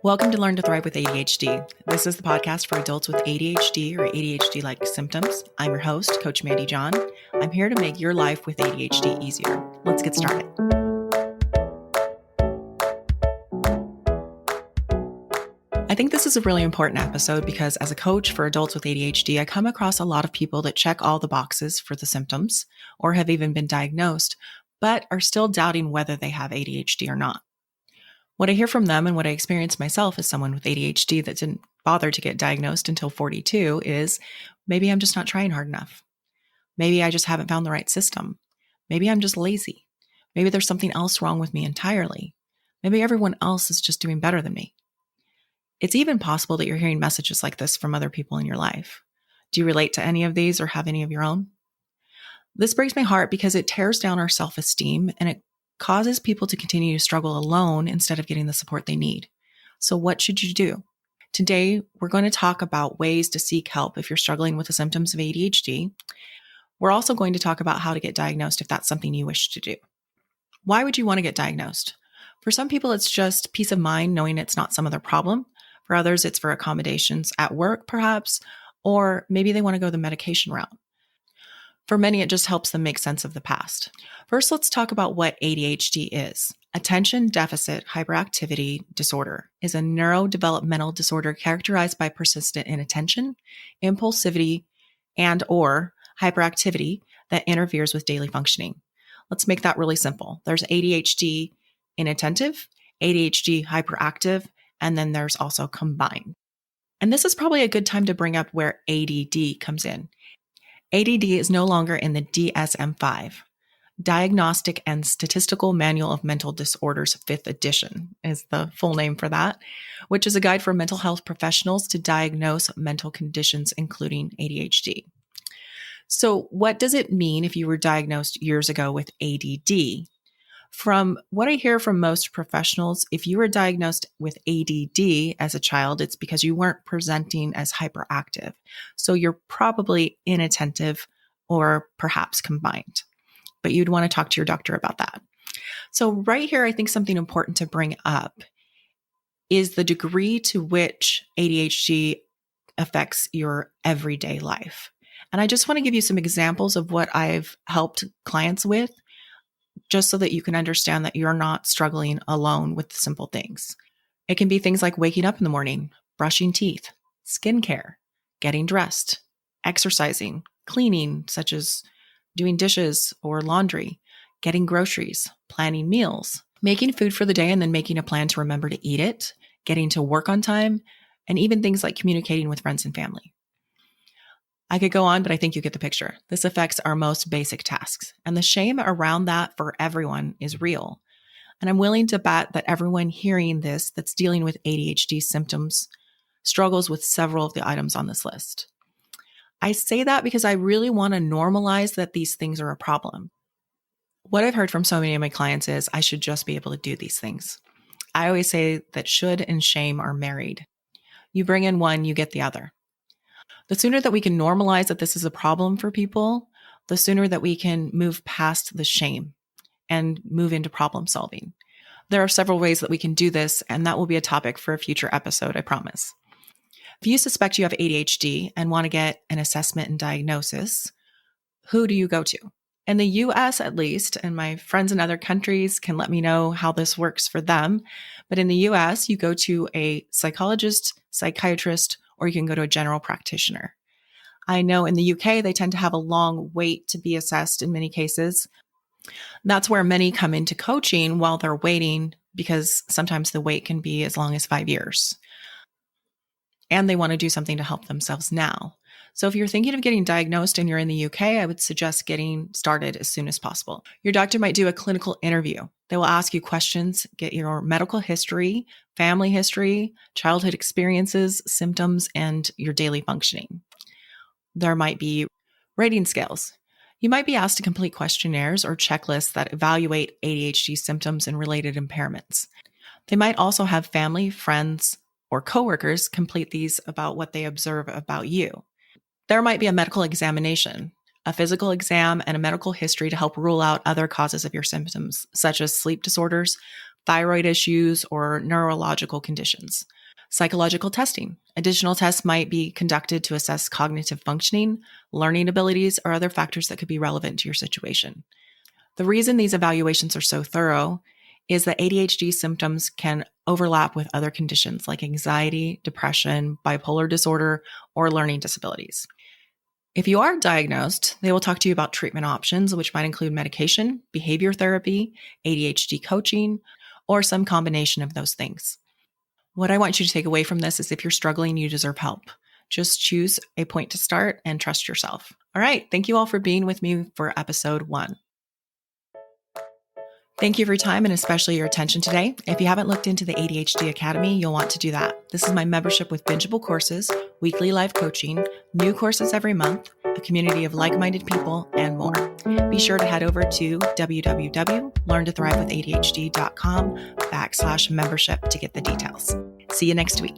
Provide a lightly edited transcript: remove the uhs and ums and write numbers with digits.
Welcome to Learn to Thrive with ADHD. This is the podcast for adults with ADHD or ADHD-like symptoms. I'm your host, Coach Mande John. I'm here to make your life with ADHD easier. Let's get started. I think this is a really important episode because as a coach for adults with ADHD, I come across a lot of people that check all the boxes for the symptoms or have even been diagnosed, but are still doubting whether they have ADHD or not. What I hear from them and what I experience myself as someone with ADHD that didn't bother to get diagnosed until 42 is maybe I'm just not trying hard enough. Maybe I just haven't found the right system. Maybe I'm just lazy. Maybe there's something else wrong with me entirely. Maybe everyone else is just doing better than me. It's even possible that you're hearing messages like this from other people in your life. Do you relate to any of these or have any of your own? This breaks my heart because it tears down our self-esteem and it causes people to continue to struggle alone instead of getting the support they need. So what should you do? Today, we're going to talk about ways to seek help if you're struggling with the symptoms of ADHD. We're also going to talk about how to get diagnosed if that's something you wish to do. Why would you want to get diagnosed? For some people, it's just peace of mind knowing it's not some other problem. For others, it's for accommodations at work, perhaps, or maybe they want to go the medication route. For many, it just helps them make sense of the past. First, let's talk about what ADHD is. Attention Deficit Hyperactivity Disorder is a neurodevelopmental disorder characterized by persistent inattention, impulsivity, and/or hyperactivity that interferes with daily functioning. Let's make that really simple. There's ADHD inattentive, ADHD hyperactive, and then there's also combined. And this is probably a good time to bring up where ADD comes in. ADD is no longer in the DSM-5, Diagnostic and Statistical Manual of Mental Disorders 5th edition is the full name for that, which is a guide for mental health professionals to diagnose mental conditions, including ADHD. So what does it mean if you were diagnosed years ago with ADD? From what I hear from most professionals, if you were diagnosed with ADD as a child, it's because you weren't presenting as hyperactive. So you're probably inattentive or perhaps combined. But you'd want to talk to your doctor about that. So right here, I think something important to bring up is the degree to which ADHD affects your everyday life. And I just want to give you some examples of what I've helped clients with, just so that you can understand that you're not struggling alone with simple things. It can be things like waking up in the morning, brushing teeth, skincare, getting dressed, exercising, cleaning, such as doing dishes or laundry, getting groceries, planning meals, making food for the day and then making a plan to remember to eat it, getting to work on time, and even things like communicating with friends and family. I could go on, but I think you get the picture. This affects our most basic tasks, and the shame around that for everyone is real. And I'm willing to bet that everyone hearing this that's dealing with ADHD symptoms struggles with several of the items on this list. I say that because I really want to normalize that these things are a problem. What I've heard from so many of my clients is I should just be able to do these things. I always say that should and shame are married. You bring in one, you get the other. The sooner that we can normalize that this is a problem for people, the sooner that we can move past the shame and move into problem solving. There are several ways that we can do this, and that will be a topic for a future episode, I promise. If you suspect you have ADHD and want to get an assessment and diagnosis, who do you go to? In the US, at least, and my friends in other countries can let me know how this works for them, but in the US, you go to a psychologist, psychiatrist, or you can go to a general practitioner. I know in the UK, they tend to have a long wait to be assessed in many cases. That's where many come into coaching while they're waiting, because sometimes the wait can be as long as 5 years. And they want to do something to help themselves now. So if you're thinking of getting diagnosed and you're in the UK, I would suggest getting started as soon as possible. Your doctor might do a clinical interview. They will ask you questions, get your medical history, family history, childhood experiences, symptoms, and your daily functioning. There might be rating scales. You might be asked to complete questionnaires or checklists that evaluate ADHD symptoms and related impairments. They might also have family, friends, or coworkers complete these about what they observe about you. There might be a medical examination, a physical exam, and a medical history to help rule out other causes of your symptoms, such as sleep disorders, thyroid issues, or neurological conditions. Psychological testing. Additional tests might be conducted to assess cognitive functioning, learning abilities, or other factors that could be relevant to your situation. The reason these evaluations are so thorough is that ADHD symptoms can overlap with other conditions like anxiety, depression, bipolar disorder, or learning disabilities. If you are diagnosed, they will talk to you about treatment options, which might include medication, behavior therapy, ADHD coaching, or some combination of those things. What I want you to take away from this is if you're struggling, you deserve help. Just choose a point to start and trust yourself. All right. Thank you all for being with me for episode 1. Thank you for your time and especially your attention today. If you haven't looked into the ADHD Academy, you'll want to do that. This is my membership with bingeable courses, weekly live coaching, new courses every month, a community of like-minded people, and more. Be sure to head over to www.learntothrivewithadhd.com/membership to get the details. See you next week.